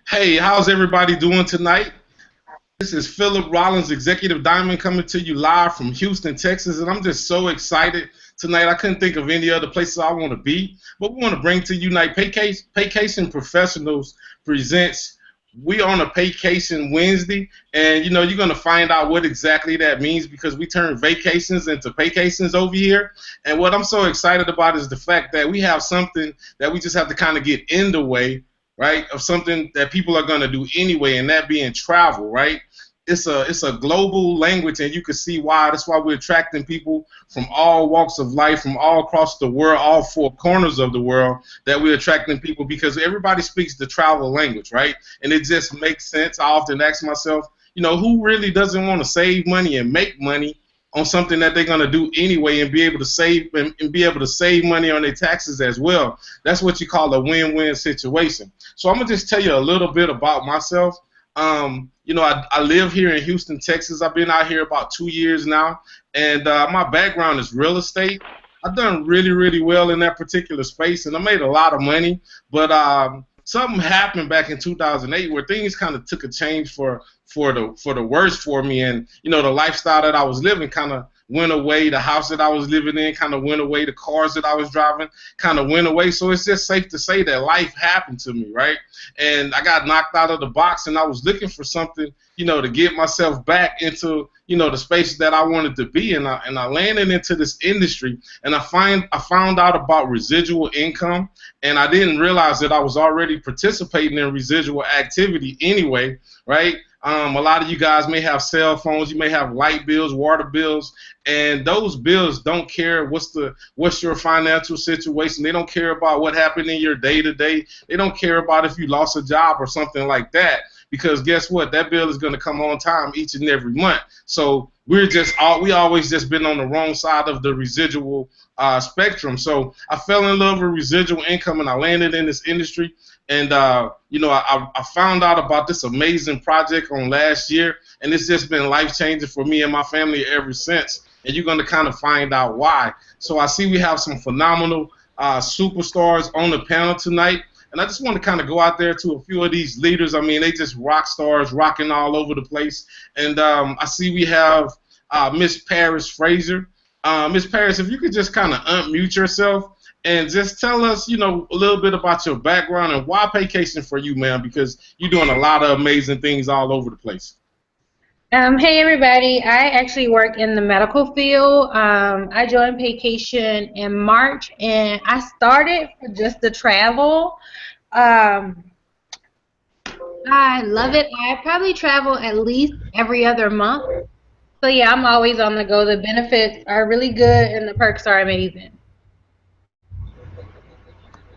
Hey, how's everybody doing tonight? This is Philip Rollins, Executive Diamond, coming to you live from Houston, Texas, and I'm just so excited tonight. I couldn't think of any other places I want to be, but we want to bring to you tonight Paycation Professionals presents We on a Paycation Wednesday, and you're going to find out what exactly that means because we turn vacations into paycations over here. And what I'm so excited about is the fact that we have something that we just have to kind of get in the way, right, of something that people are going to do anyway, and that being travel, right? It's a global language, and you can see why. That's why we're attracting people from all walks of life, from all across the world, all four corners of the world. That we're attracting people because everybody speaks the travel language, right? And it just makes sense. I often ask myself, who really doesn't want to save money and make money on something that they're going to do anyway, and be able to save and be able to save money on their taxes as well. That's what you call a win-win situation. So I'm gonna just tell you a little bit about myself. I live here in Houston, Texas. I've been out here about 2 years now, and my background is real estate. I've done really, really well in that particular space, and I made a lot of money. But something happened back in 2008 where things kind of took a change for the worse for me, and the lifestyle that I was living kind of went away. The house that I was living in kind of went away. The cars that I was driving kind of went away. So it's just safe to say that life happened to me, right? And I got knocked out of the box, and I was looking for something, to get myself back into, the space that I wanted to be. And I landed into this industry, and I found out about residual income, and I didn't realize that I was already participating in residual activity anyway, right? A lot of you guys may have cell phones, you may have light bills, water bills, and those bills don't care what's your financial situation. They don't care about what happened in your day-to-day. They don't care about if you lost a job or something like that, because guess what? That bill is going to come on time each and every month. So we always just been on the wrong side of the residual spectrum. So I fell in love with residual income, and I landed in this industry. And I found out about this amazing project on last year, and it's just been life-changing for me and my family ever since. And you're going to kind of find out why. So I see we have some phenomenal superstars on the panel tonight, and I just want to kind of go out there to a few of these leaders. I mean, they just rock stars, rocking all over the place. And I see we have Miss Paris Fraser. Miss Paris, if you could just kind of unmute yourself and just tell us, a little bit about your background and why Paycation for you, ma'am, because you're doing a lot of amazing things all over the place. Hey everybody, I actually work in the medical field. I joined Paycation in March, and I started for just the travel. Um, I love it. I probably travel at least every other month. So yeah, I'm always on the go. The benefits are really good and the perks are amazing.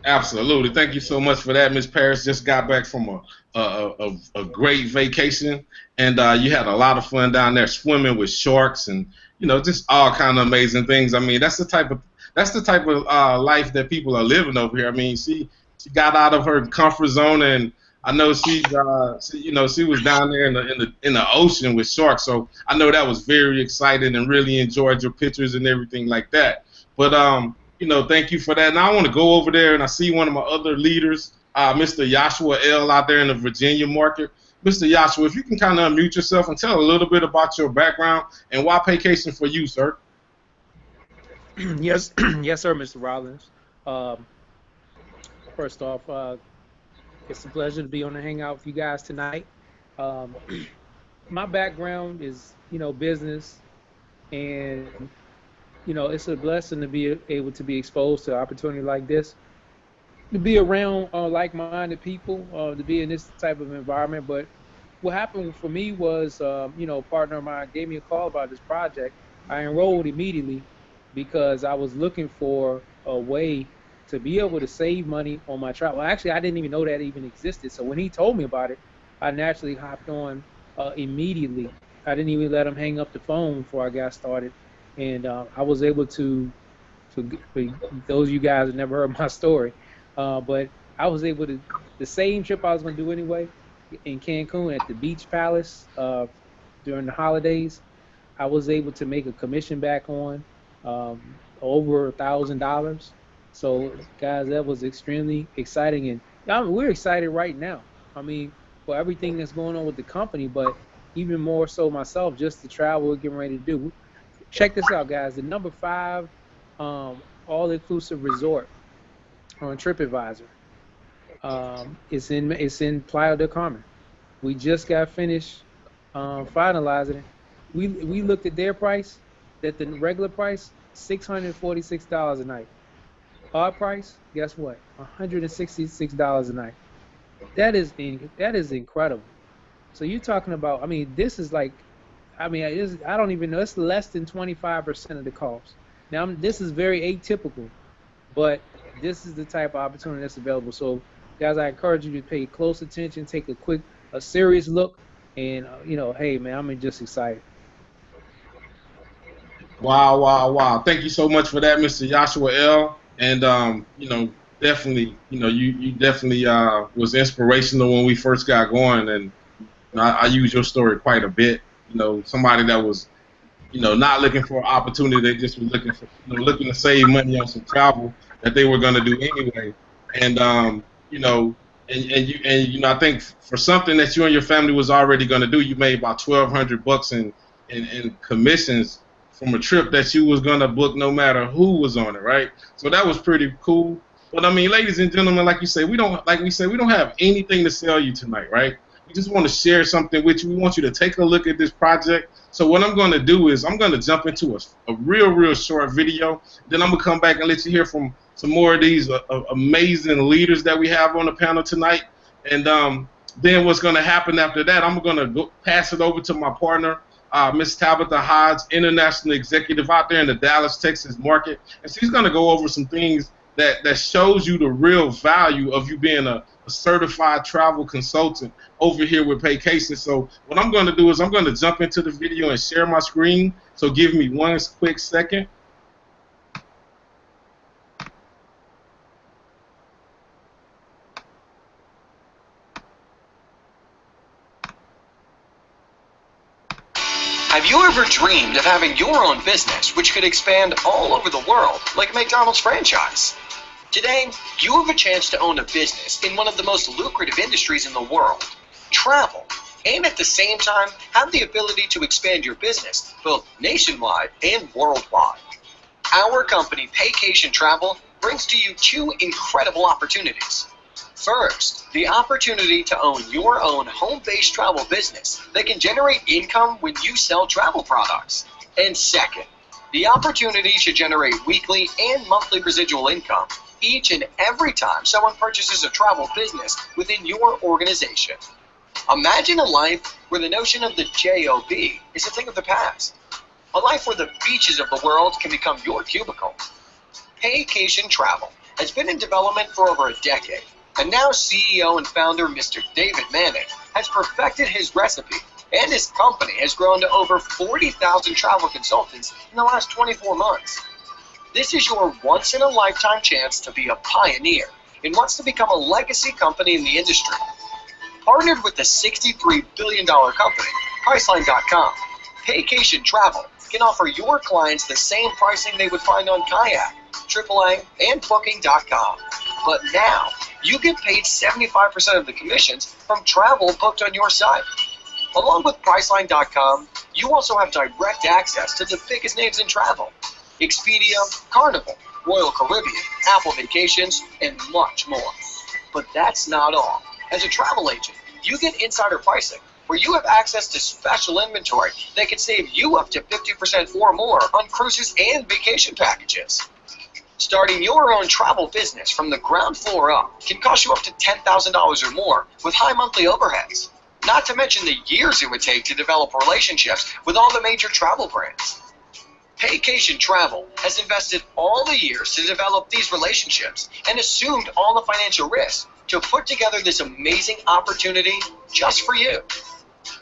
Absolutely. Thank you so much for that. Miss Paris just got back from a great vacation, and you had a lot of fun down there swimming with sharks and just all kind of amazing things. I mean, that's the type of life that people are living over here. I mean, she got out of her comfort zone, and I know she was down there in the ocean with sharks. So I know that was very exciting, and really enjoyed your pictures and everything like that. But thank you for that. Now I want to go over there, and I see one of my other leaders, Mr. Joshua L. out there in the Virginia market. Mr. Joshua, if you can kind of unmute yourself and tell a little bit about your background and why Paycation for you, sir. Yes, yes, sir, Mr. Rollins. Um, First off, it's a pleasure to be on the hangout with you guys tonight. Um, my background is, business, and it's a blessing to be able to be exposed to an opportunity like this, to be around like-minded people, to be in this type of environment. But what happened for me was, a partner of mine gave me a call about this project. I enrolled immediately because I was looking for a way to be able to save money on my travel. Actually, I didn't even know that even existed. So when he told me about it, I naturally hopped on immediately. I didn't even let him hang up the phone before I got started, and I was able for those of you guys that never heard my story, but I was able to, the same trip I was going to do anyway, in Cancun at the Beach Palace during the holidays, I was able to make a commission back on over $1,000. So guys, that was extremely exciting, and we're excited right now. I mean, for everything that's going on with the company, but even more so myself, just the travel we're getting ready to do. Check this out, guys. The number 5 all-inclusive resort on TripAdvisor. It's in Playa del Carmen. We just got finished finalizing it. We looked at their price, that the regular price, $646 a night. Our price, guess what? $166 a night. That is incredible. So you're talking about, I mean, this is like, I mean, I don't even know, it's less than 25% of the cost. Now, this is very atypical, but this is the type of opportunity that's available. So, guys, I encourage you to pay close attention, take a serious look, and, hey, man, I'm just excited. Wow, wow, wow. Thank you so much for that, Mr. Joshua L. And, definitely, you definitely was inspirational when we first got going. And I use your story quite a bit. Somebody that was, not looking for an opportunity. They just was looking for, looking to save money on some travel that they were going to do anyway. And, I think for something that you and your family was already going to do, you made about $1,200 in commissions from a trip that you was going to book no matter who was on it, right? So that was pretty cool. But I mean, ladies and gentlemen, like we say, we don't have anything to sell you tonight, right? We just want to share something with you. We want you to take a look at this project. So what I'm going to do is I'm going to jump into a real short video. Then I'm going to come back and let you hear from some more of these amazing leaders that we have on the panel tonight. And then what's going to happen after that, I'm going to go pass it over to my partner, Ms. Tabitha Hodge, international executive out there in the Dallas, Texas market. And she's going to go over some things that shows you the real value of you being a certified travel consultant over here with Paycation. So what I'm going to do is I'm going to jump into the video and share my screen. So give me one quick second. Have you ever dreamed of having your own business which could expand all over the world like a McDonald's franchise? Today, you have a chance to own a business in one of the most lucrative industries in the world, travel, and at the same time have the ability to expand your business both nationwide and worldwide. Our company, Paycation Travel, brings to you 2 incredible opportunities. First, the opportunity to own your own home-based travel business that can generate income when you sell travel products. And second, the opportunity to generate weekly and monthly residual income each and every time someone purchases a travel business within your organization. Imagine a life where the notion of the job is a thing of the past. A life where the beaches of the world can become your cubicle. Paycation Travel has been in development for over a decade, and now CEO and founder Mr. David Manning has perfected his recipe, and his company has grown to over 40,000 travel consultants in the last 24 months. This is your once-in-a-lifetime chance to be a pioneer and wants to become a legacy company in the industry. Partnered with the $63 billion company, Priceline.com, Paycation Travel can offer your clients the same pricing they would find on Kayak, AAA, and Booking.com. But now, you get paid 75% of the commissions from travel booked on your site. Along with Priceline.com, you also have direct access to the biggest names in travel: Expedia, Carnival, Royal Caribbean, Apple Vacations, and much more. But that's not all. As a travel agent, you get insider pricing, where you have access to special inventory that can save you up to 50% or more on cruises and vacation packages. Starting your own travel business from the ground floor up can cost you up to $10,000 or more with high monthly overheads. Not to mention the years it would take to develop relationships with all the major travel brands. Paycation Travel has invested all the years to develop these relationships and assumed all the financial risks to put together this amazing opportunity just for you.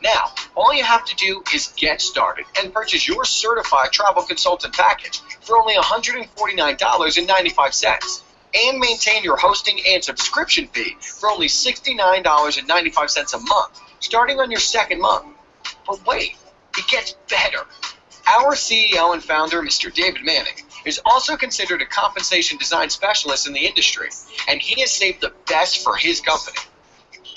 Now, all you have to do is get started and purchase your certified travel consultant package for only $149.95 and maintain your hosting and subscription fee for only $69.95 a month, starting on your second month. But wait, it gets better. Our CEO and founder, Mr. David Manning, is also considered a compensation design specialist in the industry, and he has saved the best for his company.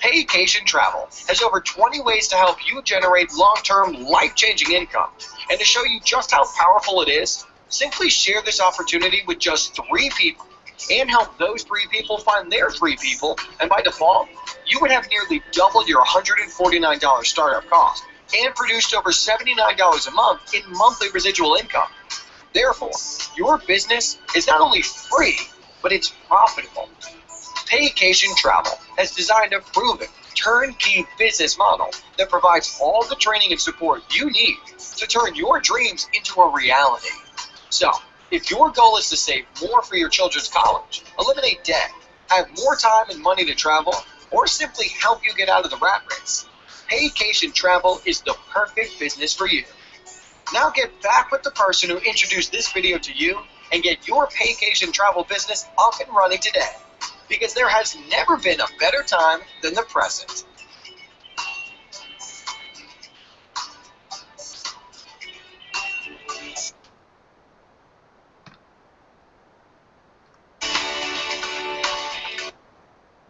Paycation Travel has over 20 ways to help you generate long-term, life-changing income. And to show you just how powerful it is, simply share this opportunity with just 3 people and help those 3 people find their 3 people, and by default, you would have nearly double your $149 startup cost and produced over $79 a month in monthly residual income. Therefore, your business is not only free, but it's profitable. Paycation Travel has designed a proven, turnkey business model that provides all the training and support you need to turn your dreams into a reality. So, if your goal is to save more for your children's college, eliminate debt, have more time and money to travel, or simply help you get out of the rat race, Paycation Travel is the perfect business for you. Now get back with the person who introduced this video to you and get your Paycation Travel business up and running today, because there has never been a better time than the present.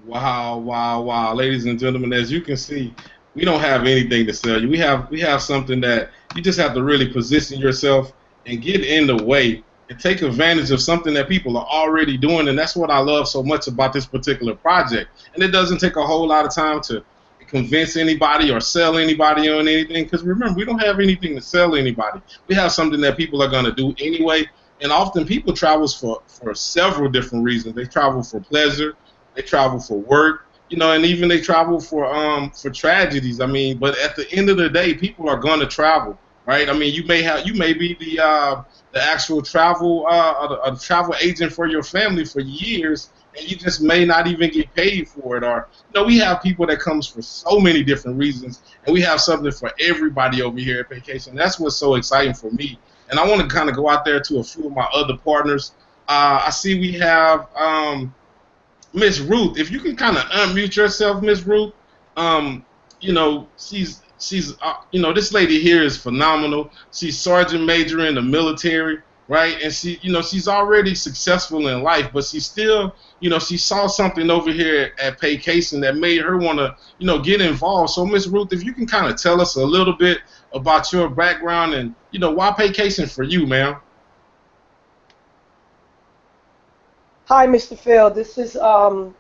Wow, wow, wow. Ladies and gentlemen, as you can see, we don't have anything to sell you. We have something that you just have to really position yourself and get in the way and take advantage of something that people are already doing, and that's what I love so much about this particular project. And it doesn't take a whole lot of time to convince anybody or sell anybody on anything, because remember, we don't have anything to sell anybody. We have something that people are going to do anyway, and often people travel for several different reasons. They travel for pleasure, they travel for work, you know, and even they travel for tragedies. I mean, but at the end of the day, people are going to travel, right? I mean, you may be the actual travel a travel agent for your family for years, and you just may not even get paid for it. Or, you know, we have people that comes for so many different reasons, and we have something for everybody over here at Paycation. That's what's so exciting for me. And I want to kind of go out there to a few of my other partners. I see we have Miss Ruth. If you can kind of unmute yourself, Miss Ruth. You know, she's you know, this lady here is phenomenal. She's sergeant major in the military, right? And she, you know, she's already successful in life, but she still, you know, she saw something over here at Paycation that made her want to, you know, get involved. So, Miss Ruth, if you can kind of tell us a little bit about your background and, you know, why Paycation for you, ma'am? Hi, Mr. Phil. This is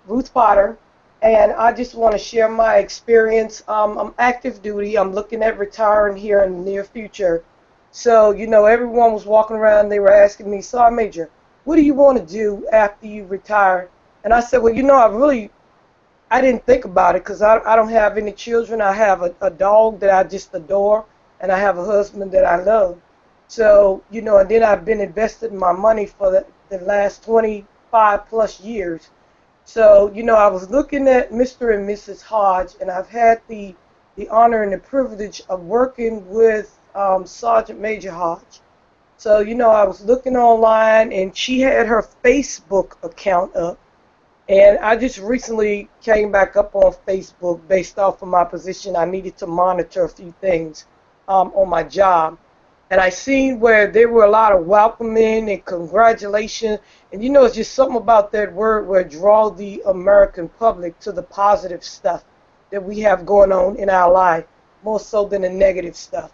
Ruth Potter, and I just want to share my experience. I'm active duty. I'm looking at retiring here in the near future. So, you know, everyone was walking around. They were asking me, Sergeant Major, what do you want to do after you retire? And I said, well, you know, I didn't think about it because I don't have any children. I have a dog that I just adore, and I have a husband that I love. So, you know, and then I've been investing my money for the last 25+ years. So, you know, I was looking at Mr. and Mrs. Hodge, and I've had the honor and the privilege of working with Sergeant Major Hodge. So, you know, I was looking online, and she had her Facebook account up. And I just recently came back up on Facebook based off of my position. I needed to monitor a few things on my job. And I seen where there were a lot of welcoming and congratulations. And, you know, it's just something about that word where it draws the American public to the positive stuff that we have going on in our life, more so than the negative stuff.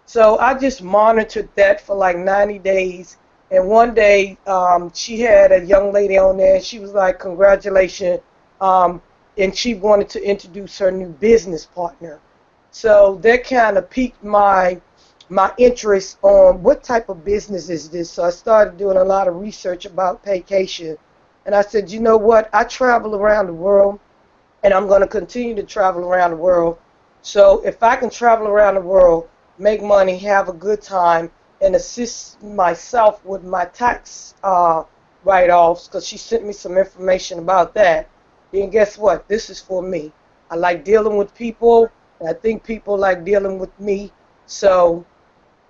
So I just monitored that for like 90 days. And one day she had a young lady on there, and she was like, congratulations. And she wanted to introduce her new business partner. So that kind of piqued my interest on what type of business is this. So I started doing a lot of research about Paycation. And I said, you know what? I travel around the world, and I'm going to continue to travel around the world. So if I can travel around the world, make money, have a good time, and assist myself with my tax write-offs, because she sent me some information about that, then guess what? This is for me. I like dealing with people, and I think people like dealing with me. So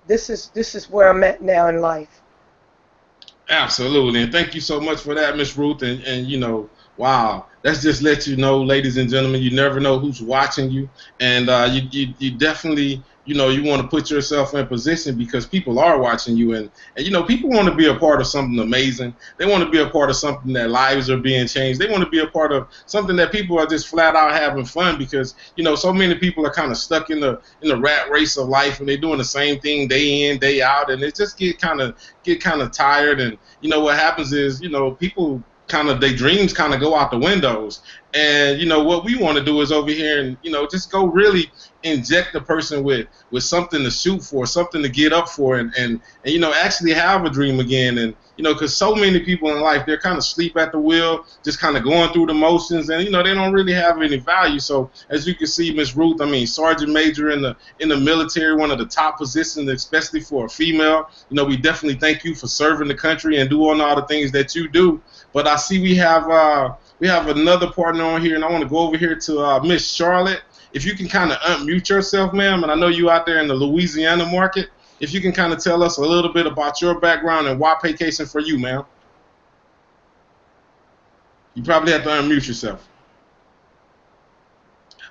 this is where I'm at now in life. Absolutely, and thank you so much for that, Miss Ruth. And you know, wow, That's just let you know, ladies and gentlemen, you never know who's watching you, and you definitely, you want to put yourself in a position because people are watching you, and people want to be a part of something amazing. They want to be a part of something that lives are being changed. They want to be a part of something that people are just flat out having fun because so many people are kind of stuck in the rat race of life, and they're doing the same thing day in day out, and it just get kind of tired. And what happens is people kind of their dreams kind of go out the windows. And what we want to do is over here and just go really inject the person with something to shoot for, something to get up for, and actually have a dream again. And because so many people in life, they're kind of sleep at the wheel, just kind of going through the motions, and they don't really have any value. So as you can see, Miss Ruth, I mean, Sergeant Major in the military, one of the top positions, especially for a female. We definitely thank you for serving the country and doing all the things that you do. But I see we have another partner on here, and I want to go over here to Miss Charlotte. If you can kind of unmute yourself, ma'am, and I know you out there in the Louisiana market. If you can kind of tell us a little bit about your background and why Paycation for you, ma'am. You probably have to unmute yourself.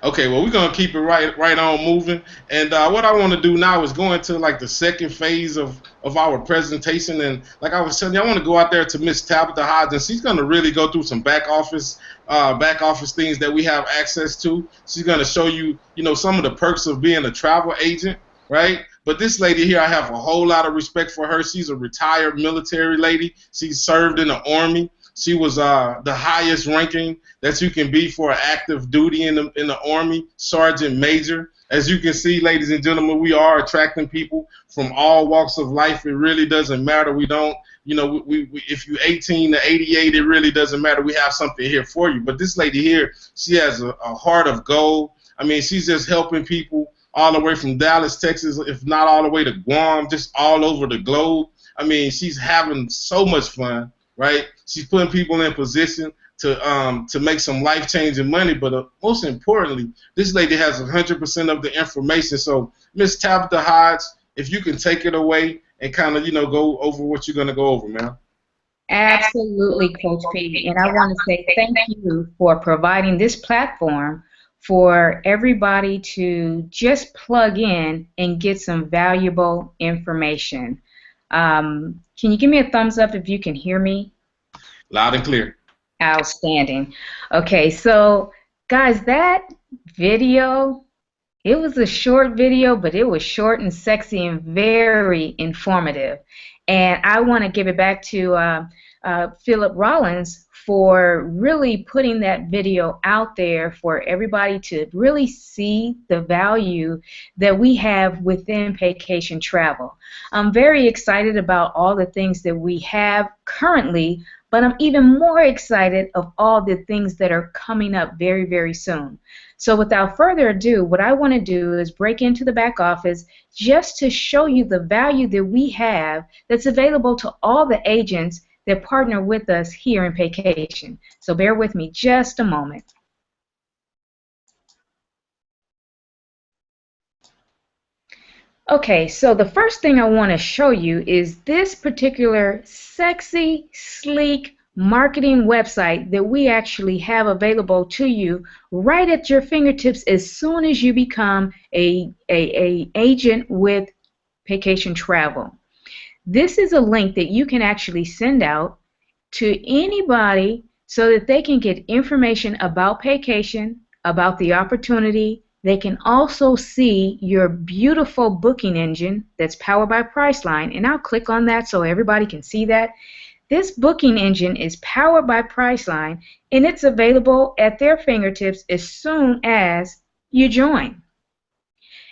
Okay, well, we're going to keep it right on moving. And what I want to do now is go into, like, the second phase of our presentation. And like I was telling you, I want to go out there to Miss Tabitha Hodge, and she's going to really go through some back office things that we have access to. She's going to show you, some of the perks of being a travel agent, right? But this lady here, I have a whole lot of respect for her. She's a retired military lady. She served in the Army. She was the highest ranking that you can be for active duty in the Army, Sergeant Major. As you can see, ladies and gentlemen, we are attracting people from all walks of life. It really doesn't matter. We don't, if you're 18 to 88, it really doesn't matter. We have something here for you. But this lady here, she has a heart of gold. I mean, she's just helping people all the way from Dallas, Texas, if not all the way to Guam, just all over the globe. I mean, she's having so much fun. Right? She's putting people in position to make some life-changing money, but most importantly, this lady has 100% of the information. So, Miss Tabitha Hodge, if you can take it away and kind of, go over what you're going to go over, ma'am. Absolutely, Coach P. And I want to say thank you for providing this platform for everybody to just plug in and get some valuable information. Can you give me a thumbs up if you can hear me? Loud and clear. Outstanding. Okay, so guys, that video, it was a short video, but it was short and sexy and very informative. And I want to give it back to Philip Rollins for really putting that video out there for everybody to really see the value that we have within Paycation Travel. I'm very excited about all the things that we have currently, but I'm even more excited of all the things that are coming up very, very soon. So without further ado, what I want to do is break into the back office just to show you the value that we have that's available to all the agents that partner with us here in Paycation. So bear with me just a moment. Okay, so the first thing I want to show you is this particular sexy, sleek marketing website that we actually have available to you right at your fingertips as soon as you become a agent with Paycation Travel. This is a link that you can actually send out to anybody so that they can get information about Paycation, about the opportunity. They can also see your beautiful booking engine that's powered by Priceline, and I'll click on that so everybody can see that. This booking engine is powered by Priceline, and it's available at their fingertips as soon as you join.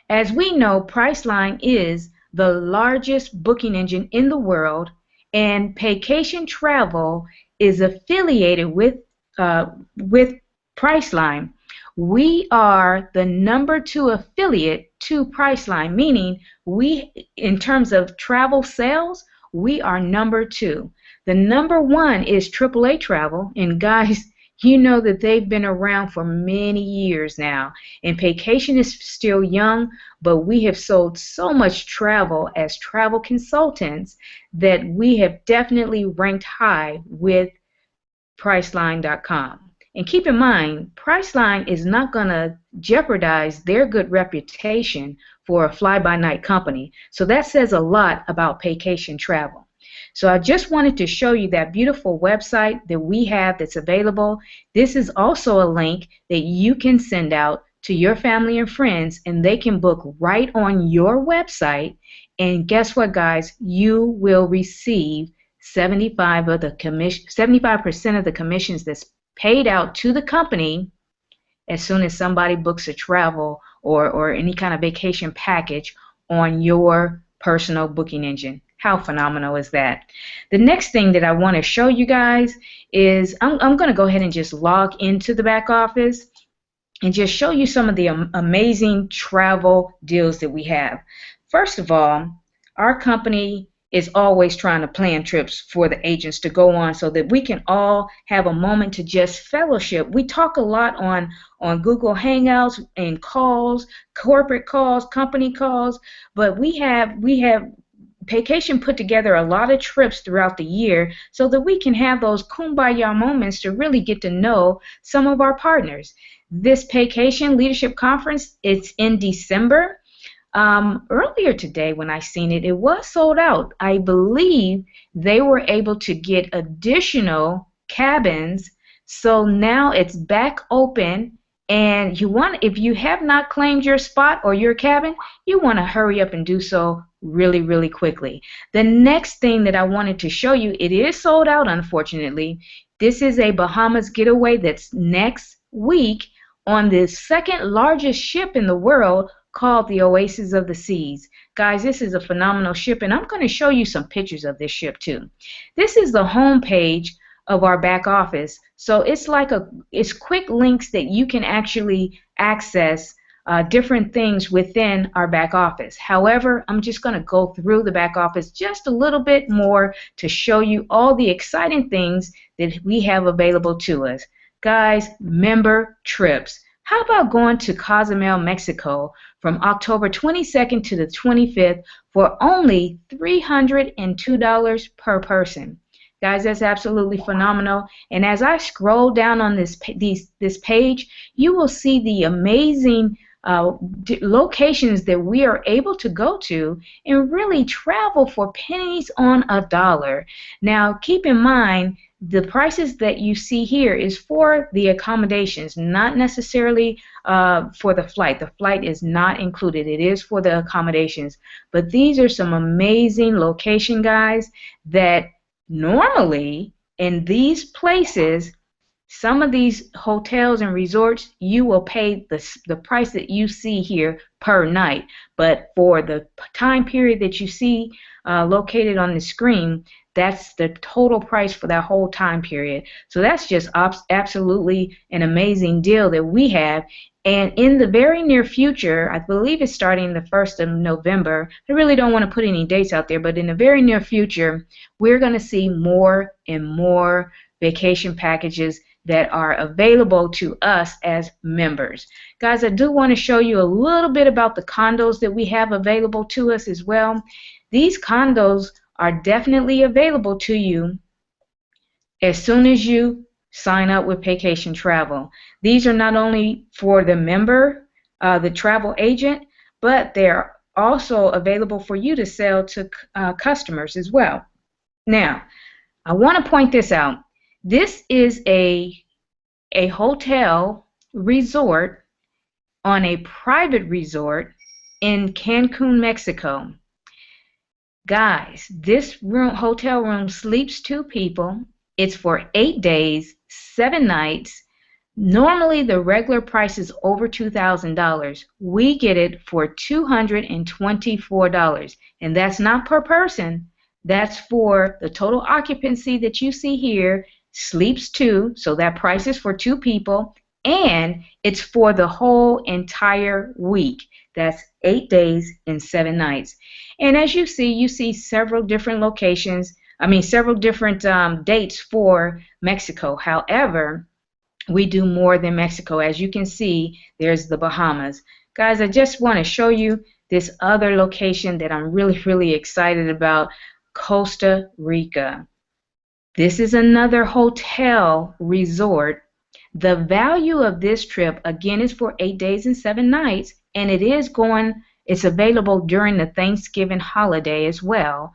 As we know, Priceline is the largest booking engine in the world, and Paycation Travel is affiliated with Priceline. We are the #2 affiliate to Priceline, meaning we, in terms of travel sales, we are #2. The #1 is AAA Travel, and guys, you know that they've been around for many years now, and Paycation is still young, but we have sold so much travel as travel consultants that we have definitely ranked high with Priceline.com. And keep in mind, Priceline is not going to jeopardize their good reputation for a fly-by-night company. So that says a lot about Paycation Travel. So I just wanted to show you that beautiful website that we have that's available. This is also a link that you can send out to your family and friends, and they can book right on your website. And guess what, guys? You will receive 75% of the commissions that's paid out to the company as soon as somebody books a travel or any kind of vacation package on your personal booking engine. How phenomenal is that? The next thing that I want to show you guys is I'm going to go ahead and just log into the back office and just show you some of the amazing travel deals that we have. First of all, our company is always trying to plan trips for the agents to go on so that we can all have a moment to just fellowship. We talk a lot on Google Hangouts and calls, corporate calls, company calls, but we have Paycation put together a lot of trips throughout the year so that we can have those kumbaya moments to really get to know some of our partners. This Paycation Leadership Conference, it's in December. Earlier today when I seen it, it was sold out. I believe they were able to get additional cabins, so now it's back open. And if you have not claimed your spot or your cabin, you want to hurry up and do so really, really quickly. The next thing that I wanted to show you, it is sold out, unfortunately. This is a Bahamas getaway that's next week on the second largest ship in the world, called the Oasis of the Seas. Guys, this is a phenomenal ship, and I'm going to show you some pictures of this ship too. This is the home page of our back office. So it's quick links that you can actually access different things within our back office. However, I'm just going to go through the back office just a little bit more to show you all the exciting things that we have available to us. Guys, member trips. How about going to Cozumel, Mexico from October 22nd to the 25th for only $302 per person? Guys, that's absolutely phenomenal. And as I scroll down on this page, you will see the amazing locations that we are able to go to and really travel for pennies on a dollar. Now, keep in mind, the prices that you see here is for the accommodations, not necessarily for the flight. The flight is not included. It is for the accommodations. But these are some amazing location, guys, that normally in these places, some of these hotels and resorts, you will pay the price that you see here per night. But for the time period that you see located on the screen, that's the total price for that whole time period. So that's just absolutely an amazing deal that we have. And in the very near future, I believe it's starting the 1st of November. I really don't want to put any dates out there, but in the very near future, we're going to see more and more vacation packages that are available to us as members. Guys, I do want to show you a little bit about the condos that we have available to us as well. These condos are definitely available to you as soon as you sign up with Paycation Travel. These are not only for the member, the travel agent, but they're also available for you to sell to customers as well. Now, I want to point this out. This is a hotel resort on a private resort in Cancun, Mexico. Guys, this hotel room sleeps 2 people. It's for 8 days, 7 nights. Normally, the regular price is over $2,000. We get it for $224, and that's not per person. That's for the total occupancy that you see here, sleeps 2, so that price is for 2 people, and it's for the whole entire week. That's 8 days and 7 nights. And as you see several different locations, several different dates for Mexico. However, we do more than Mexico. As you can see, there's the Bahamas. Guys, I just want to show you this other location that I'm really, really excited about, Costa Rica. This is another hotel resort The value of this trip, again, is for 8 days and 7 nights, and it's available during the Thanksgiving holiday as well.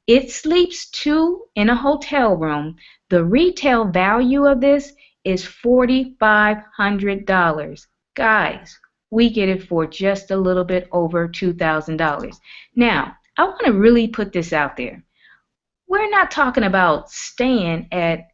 It sleeps 2 in a hotel room. The retail value of this is $4,500. Guys, we get it for just a little bit over $2,000. Now, I want to really put this out there. We're not talking about staying at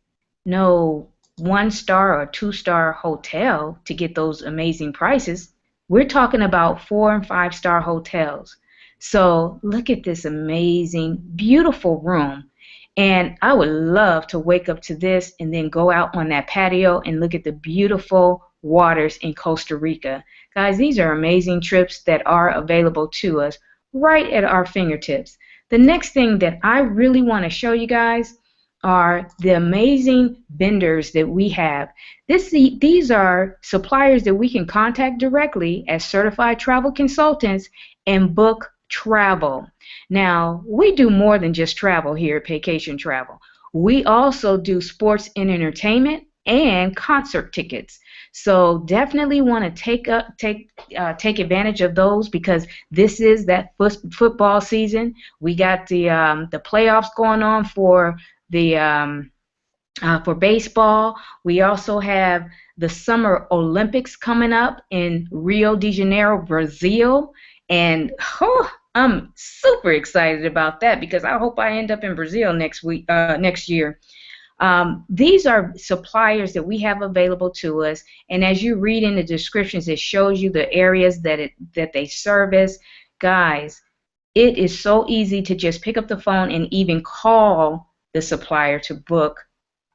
no 1-star or 2-star hotel to get those amazing prices. We're talking about 4- and 5-star hotels. So look at this amazing, beautiful room. And I would love to wake up to this and then go out on that patio and look at the beautiful waters in Costa Rica. Guys, these are amazing trips that are available to us right at our fingertips. The next thing that I really want to show you guys are the amazing vendors that we have. These are suppliers that we can contact directly as certified travel consultants and book travel. Now, we do more than just travel here at Paycation Travel. We also do sports and entertainment and concert tickets. So definitely want to take advantage of those, because this is that football season. We got the playoffs going on for baseball. We also have the Summer Olympics coming up in Rio de Janeiro, Brazil, and I'm super excited about that, because I hope I end up in Brazil next year. These are suppliers that we have available to us, and as you read in the descriptions, it shows you the areas that they service. Guys, it is so easy to just pick up the phone and even call the supplier to book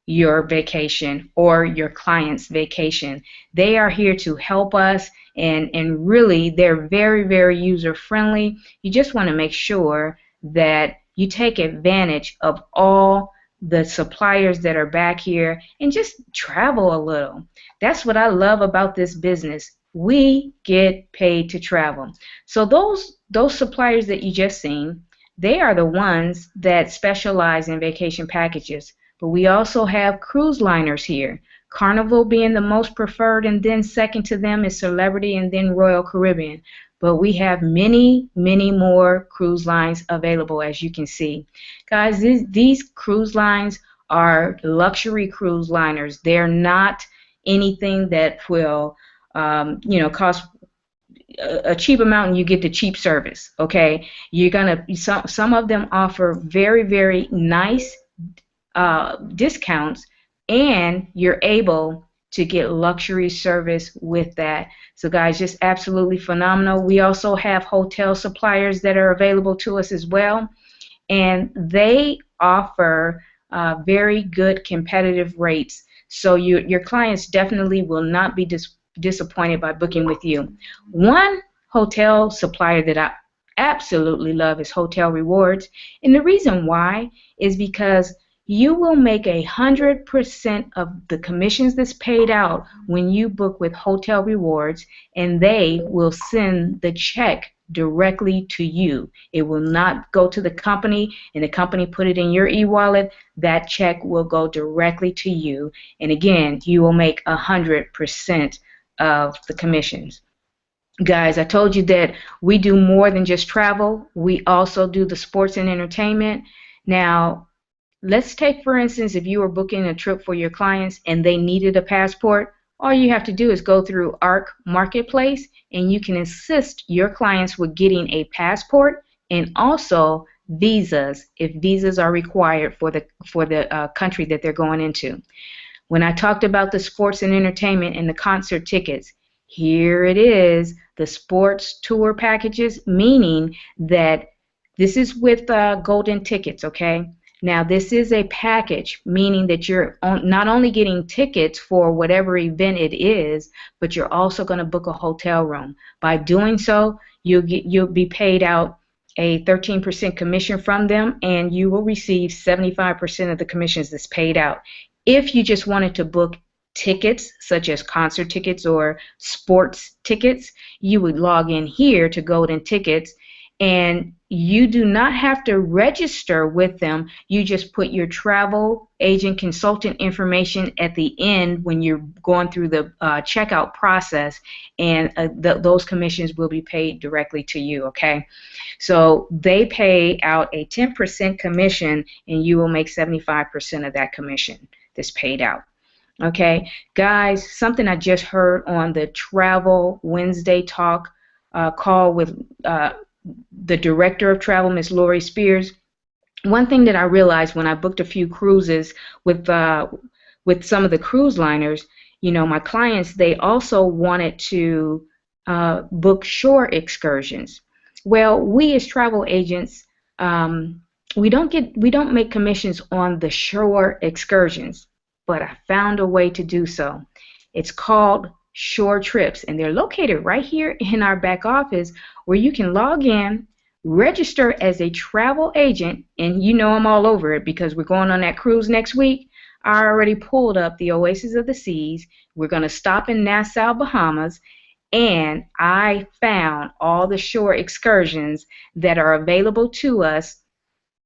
your vacation or your client's vacation. They are here to help us, and really they're very, very user friendly. You just want to make sure that you take advantage of all the suppliers that are back here and just travel a little. That's what I love about this business. We get paid to travel. So those suppliers that you just seen, they are the ones that specialize in vacation packages. But we also have cruise liners here. Carnival being the most preferred, and then second to them is Celebrity, and then Royal Caribbean. But we have many, many more cruise lines available, as you can see. Guys, these cruise lines are luxury cruise liners. They're not anything that will cost a cheap amount and you get the cheap service. Okay, some of them offer very, very nice discounts, and you're able to get luxury service with that. So guys, just absolutely phenomenal. We also have hotel suppliers that are available to us as well, and they offer very good competitive rates. So your clients definitely will not be disappointed by booking with you. One hotel supplier that I absolutely love is Hotel Rewards, and the reason why is because you will make 100% of the commissions that's paid out when you book with Hotel Rewards, and they will send the check directly to you. It will not go to the company and the company put it in your e-wallet. That check will go directly to you, and again, you will make 100% of the commissions. Guys, I told you that we do more than just travel. We also do the sports and entertainment. Now, let's take, for instance, if you were booking a trip for your clients and they needed a passport, all you have to do is go through ARC Marketplace, and you can assist your clients with getting a passport and also visas, if visas are required for the country that they're going into. When I talked about the sports and entertainment and the concert tickets, here it is, the sports tour packages, meaning that this is with golden tickets, okay? Now, this is a package, meaning that you're not only getting tickets for whatever event it is, but you're also going to book a hotel room. By doing so, you'll be paid out a 13% commission from them, and you will receive 75% of the commissions that's paid out. If you just wanted to book tickets, such as concert tickets or sports tickets, you would log in here to Golden Tickets, and you do not have to register with them. You just put your travel agent consultant information at the end when you're going through the checkout process, and those commissions will be paid directly to you, okay? So they pay out a 10% commission, and you will make 75% of that commission that's paid out. Okay, guys, something I just heard on the Travel Wednesday Talk call with the director of travel, Miss Lori Spears. One thing that I realized when I booked a few cruises with some of the cruise liners, you know, my clients, they also wanted to book shore excursions. Well, we as travel agents, we don't make commissions on the shore excursions, but I found a way to do so. It's called Shore Trips, and they're located right here in our back office, where you can log in, register as a travel agent, and you know I'm all over it because we're going on that cruise next week. I already pulled up the Oasis of the Seas. We're going to stop in Nassau, Bahamas, and I found all the shore excursions that are available to us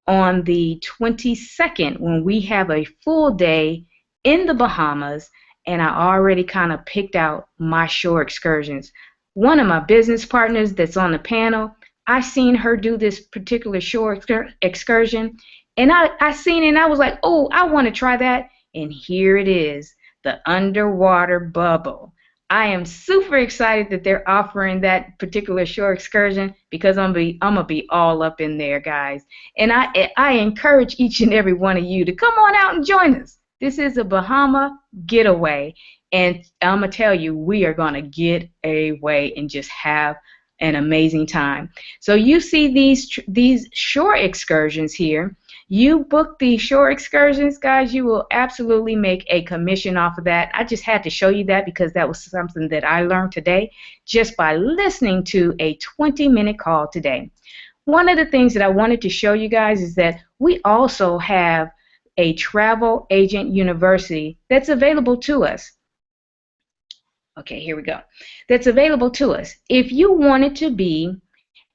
on the 22nd when we have a full day in the Bahamas, and I already kind of picked out my shore excursions. One of my business partners that's on the panel, I seen her do this particular shore excursion, and I seen it and I was like, oh, I want to try that. And here it is, the underwater bubble. I am super excited that they're offering that particular shore excursion because I'm gonna be all up in there, guys. And I encourage each and every one of you to come on out and join us. This is a Bahama getaway, and I'm gonna tell you, we are gonna get away and just have an amazing time. So you see these shore excursions here. You book these shore excursions, guys, you will absolutely make a commission off of that. I just had to show you that because that was something that I learned today just by listening to a 20-minute call today. One of the things that I wanted to show you guys is that we also have a travel agent university that's available to us. Okay, here we go. That's available to us. If you wanted to be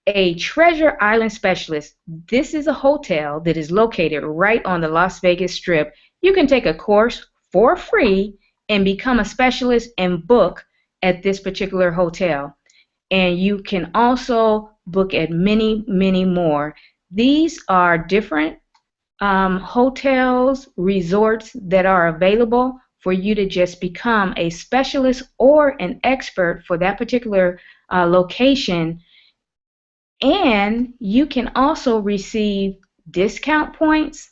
a Treasure Island specialist, this is a hotel that is located right on the Las Vegas Strip. You can take a course for free and become a specialist and book at this particular hotel. And you can also book at many, many more. These are different hotels, resorts that are available for you to just become a specialist or an expert for that particular location. And you can also receive discount points,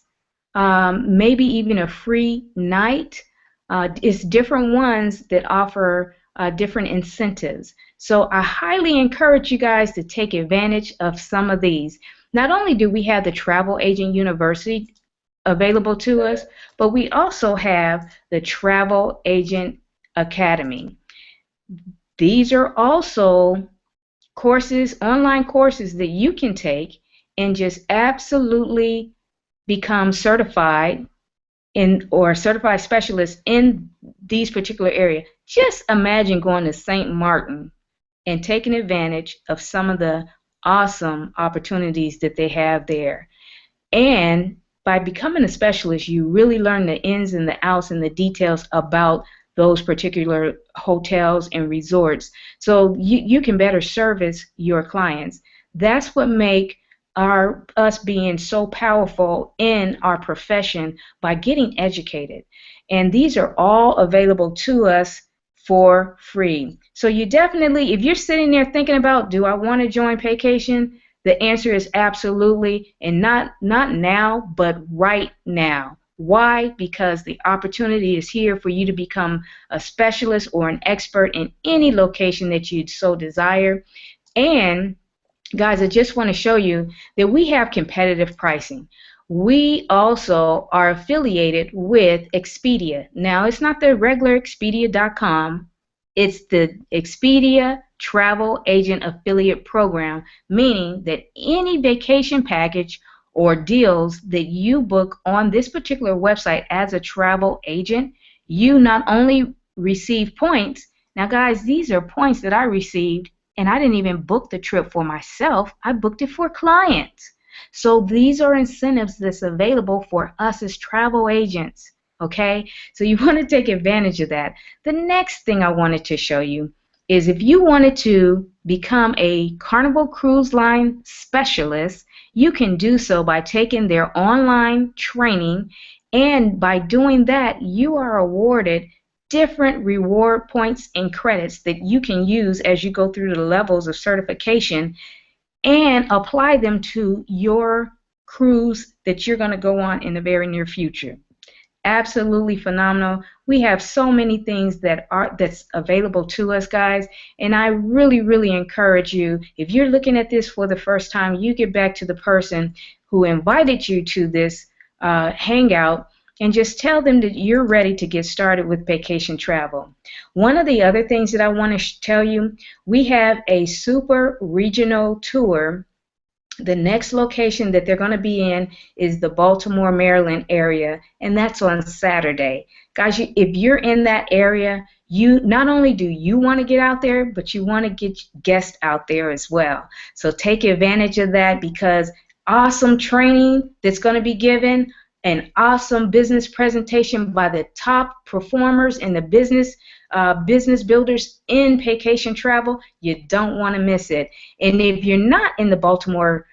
maybe even a free night. It's different ones that offer different incentives. So I highly encourage you guys to take advantage of some of these. Not only do we have the Travel Agent University available to us, but we also have the Travel Agent Academy. These are also courses, online courses that you can take and just absolutely become certified in or certified specialist in these particular areas. Just imagine going to St. Martin and taking advantage of some of the awesome opportunities that they have there. And by becoming a specialist, you really learn the ins and the outs and the details about those particular hotels and resorts, so you can better service your clients. That's what make us being so powerful in our profession, by getting educated. And these are all available to us for free. So you definitely, if you're sitting there thinking about, do I want to join Paycation? The answer is absolutely, and not now, but right now. Why? Because the opportunity is here for you to become a specialist or an expert in any location that you'd so desire. And guys, I just want to show you that we have competitive pricing. We also are affiliated with Expedia. Now, it's not the regular Expedia.com. It's the Expedia Travel Agent Affiliate Program, meaning that any vacation package or deals that you book on this particular website as a travel agent, you not only receive points. Now, guys, these are points that I received And I didn't even book the trip for myself. I booked it for clients. So these are incentives that's available for us as travel agents. Okay, so you want to take advantage of that. The next thing I wanted to show you is if you wanted to become a Carnival Cruise Line specialist, you can do so by taking their online training, and by doing that, you are awarded different reward points and credits that you can use as you go through the levels of certification and apply them to your cruise that you're going to go on in the very near future. Absolutely phenomenal. We have so many things that's available to us, guys, and I really encourage you, if you're looking at this for the first time, you get back to the person who invited you to this hangout and just tell them that you're ready to get started with Paycation Travel. One of the other things that I want to tell you, we have a super regional tour. The next location that they're going to be in is the Baltimore, Maryland area, and that's on Saturday. Guys, if you're in that area, you not only do you want to get out there, but you want to get guests out there as well. So take advantage of that, because awesome training that's going to be given, an awesome business presentation by the top performers and the business builders in Paycation Travel. You don't want to miss it. And if you're not in the Baltimore,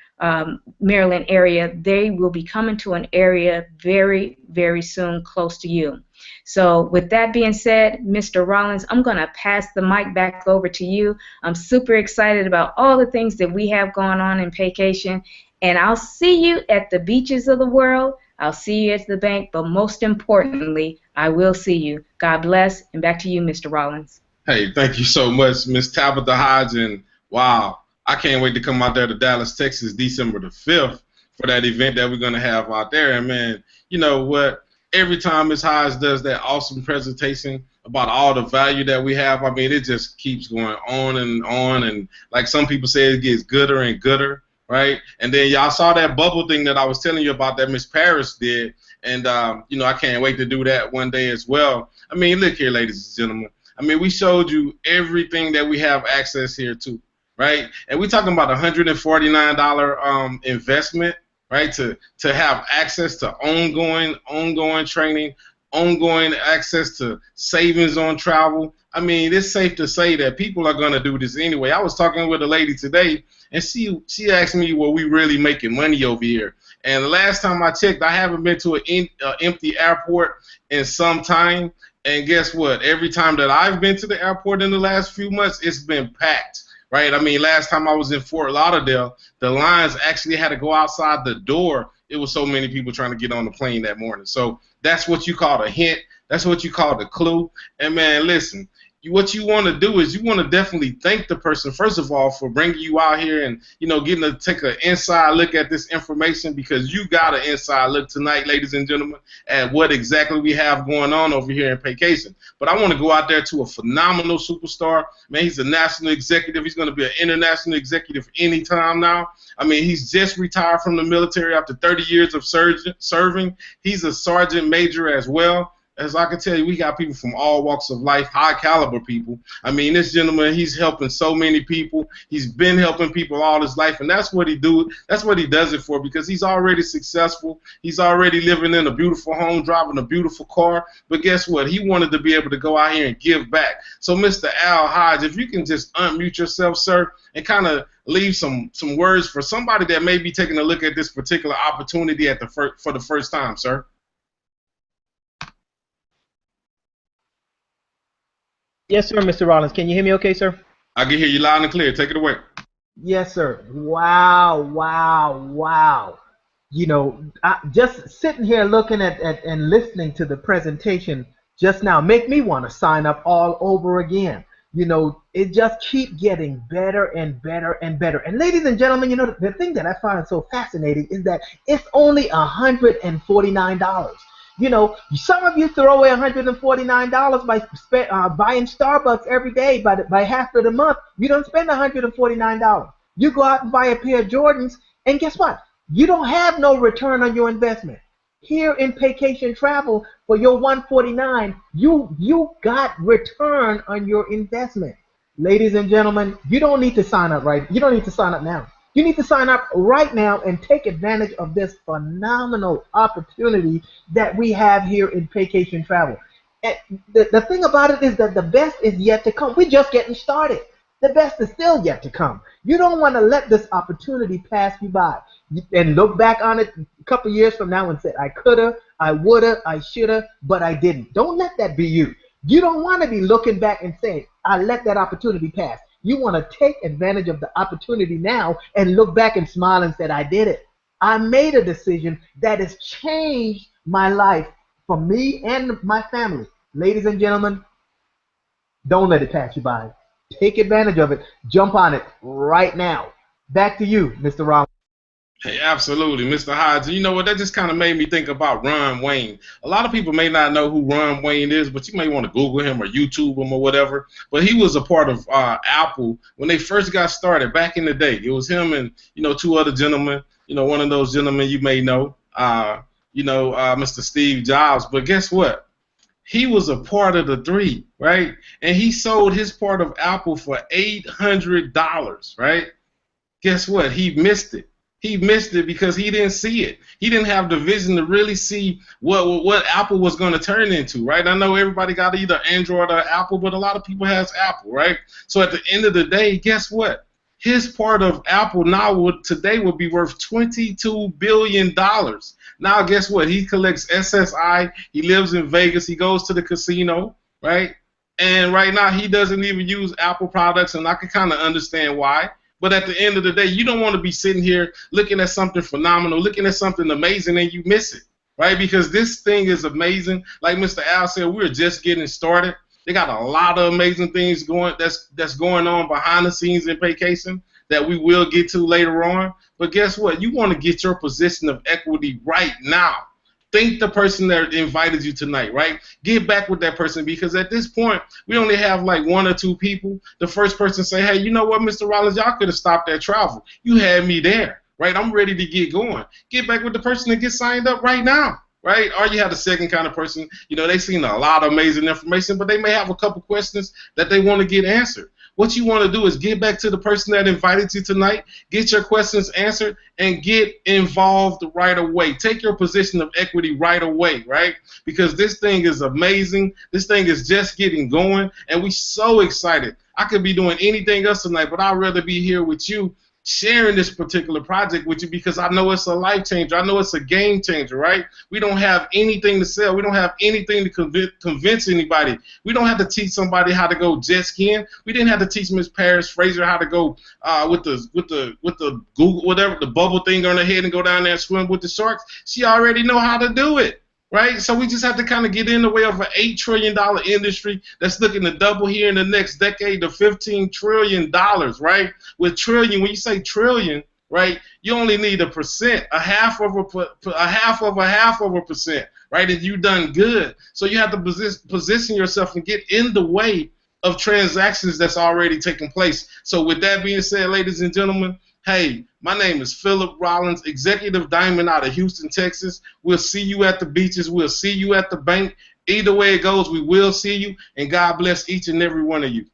Maryland area, they will be coming to an area very soon close to you. So with that being said, Mr. Rollins, I'm going to pass the mic back over to you. I'm super excited about all the things that we have going on in Paycation, and I'll see you at the beaches of the world. I'll see you at the bank, but most importantly, I will see you. God bless, and back to you, Mr. Rollins. Hey, thank you so much, Miss Tabitha Hodge, and wow, I can't wait to come out there to Dallas, Texas, December the 5th for that event that we're going to have out there. And, man, you know what? Every time Ms. Hodge does that awesome presentation about all the value that we have, I mean, it just keeps going on, and like some people say, it gets gooder and gooder, right? And then y'all saw that bubble thing that I was telling you about that Miss Paris did, and, you know, I can't wait to do that one day as well. I mean, look here, ladies and gentlemen. I mean, we showed you everything that we have access here to, right? And we're talking about $149 investment, right, to have access to ongoing training, ongoing access to savings on travel. I mean, it's safe to say that people are going to do this anyway. I was talking with a lady today, and she asked me, well, we really making money over here? And the last time I checked, I haven't been to an empty airport in some time. And guess what? Every time that I've been to the airport in the last few months, it's been packed, right? I mean, last time I was in Fort Lauderdale, the lines actually had to go outside the door. It was so many people trying to get on the plane that morning. So that's what you call a hint. That's what you call the clue. And, man, listen, what you want to do is you want to definitely thank the person, first of all, for bringing you out here and, you know, getting to take an inside look at this information, because you got an inside look tonight, ladies and gentlemen, at what exactly we have going on over here in Paycation. But I want to go out there to a phenomenal superstar. Man, he's a national executive. He's going to be an international executive anytime now. I mean, he's just retired from the military after 30 years of serving. He's a sergeant major as well. As I can tell you, we got people from all walks of life, high caliber people. I mean, this gentleman, he's helping so many people. He's been helping people all his life, and that's what he do. That's what he does it for, because he's already successful. He's already living in a beautiful home, driving a beautiful car. But guess what? He wanted to be able to go out here and give back. So, Mr. Al Hodge, if you can just unmute yourself, sir, and kind of leave some words for somebody that may be taking a look at this particular opportunity for the first time, sir. Yes, sir, Mr. Rollins. Can you hear me okay, sir? I can hear you loud and clear. Take it away. Yes, sir. Wow. You know, just sitting here looking at and listening to the presentation just now make me want to sign up all over again. You know, it just keeps getting better and better and better. And ladies and gentlemen, you know, the thing that I find so fascinating is that it's only $149. You know, some of you throw away $149 by buying Starbucks every day. By half of the month, you don't spend $149. You go out and buy a pair of Jordans, and guess what? You don't have no return on your investment. Here in Paycation Travel, for your $149, you got return on your investment. Ladies and gentlemen, you don't need to sign up right. You don't need to sign up now. You need to sign up right now and take advantage of this phenomenal opportunity that we have here in Paycation Travel. And the thing about it is that the best is yet to come. We're just getting started. The best is still yet to come. You don't want to let this opportunity pass you by and look back on it a couple years from now and say, I coulda, I woulda, I shoulda, but I didn't. Don't let that be you. You don't want to be looking back and saying, I let that opportunity pass. You want to take advantage of the opportunity now and look back and smile and say, I did it. I made a decision that has changed my life for me and my family. Ladies and gentlemen, don't let it pass you by. Take advantage of it. Jump on it right now. Back to you, Mr. Rollins. Hey, absolutely, Mr. Hodge. You know what? That just kind of made me think about Ron Wayne. A lot of people may not know who Ron Wayne is, but you may want to Google him or YouTube him or whatever. But he was a part of Apple when they first got started back in the day. It was him and, two other gentlemen. One of those gentlemen you may know, Mr. Steve Jobs. But guess what? He was a part of the three, right? And he sold his part of Apple for $800, right? Guess what? He missed it. He missed it because he didn't see it. He didn't have the vision to really see what Apple was going to turn into, right? I know everybody got either Android or Apple, but a lot of people has Apple, right? So at the end of the day, guess what? His part of Apple now today would be worth $22 billion. Now guess what? He collects SSI. He lives in Vegas. He goes to the casino, right? And right now he doesn't even use Apple products, and I can kind of understand why. But at the end of the day, you don't want to be sitting here looking at something phenomenal, looking at something amazing, and you miss it, right? Because this thing is amazing. Like Mr. Al said, we're just getting started. They got a lot of amazing things that's going on behind the scenes in Paycation that we will get to later on. But guess what? You want to get your position of equity right now. Thank the person that invited you tonight, right? Get back with that person, because at this point, we only have like 1 or 2 people. The first person say, hey, you know what, Mr. Rollins, y'all could have stopped that travel. You had me there, right? I'm ready to get going. Get back with the person and get signed up right now, right? Or you have the second kind of person, they've seen a lot of amazing information, but they may have a couple questions that they want to get answered. What you want to do is get back to the person that invited you tonight, get your questions answered, and get involved right away. Take your position of equity right away, right? Because this thing is amazing. This thing is just getting going, and we're so excited. I could be doing anything else tonight, but I'd rather be here with you sharing this particular project with you, because I know it's a life changer. I know it's a game changer, right? We don't have anything to sell. We don't have anything to convince anybody. We don't have to teach somebody how to go jet skiing. We didn't have to teach Miss Paris Fraser how to go with the Google, whatever, the bubble thing on her head and go down there and swim with the sharks. She already know how to do it. Right? So we just have to kind of get in the way of an $8 trillion industry that's looking to double here in the next decade to $15 trillion, right? With trillion, when you say trillion, right, you only need a percent, a half of a percent, right? And you done good. So you have to position yourself and get in the way of transactions that's already taking place. So with that being said, ladies and gentlemen, hey, my name is Philip Rollins, Executive Diamond out of Houston, Texas. We'll see you at the beaches. We'll see you at the bank. Either way it goes, we will see you, and God bless each and every one of you.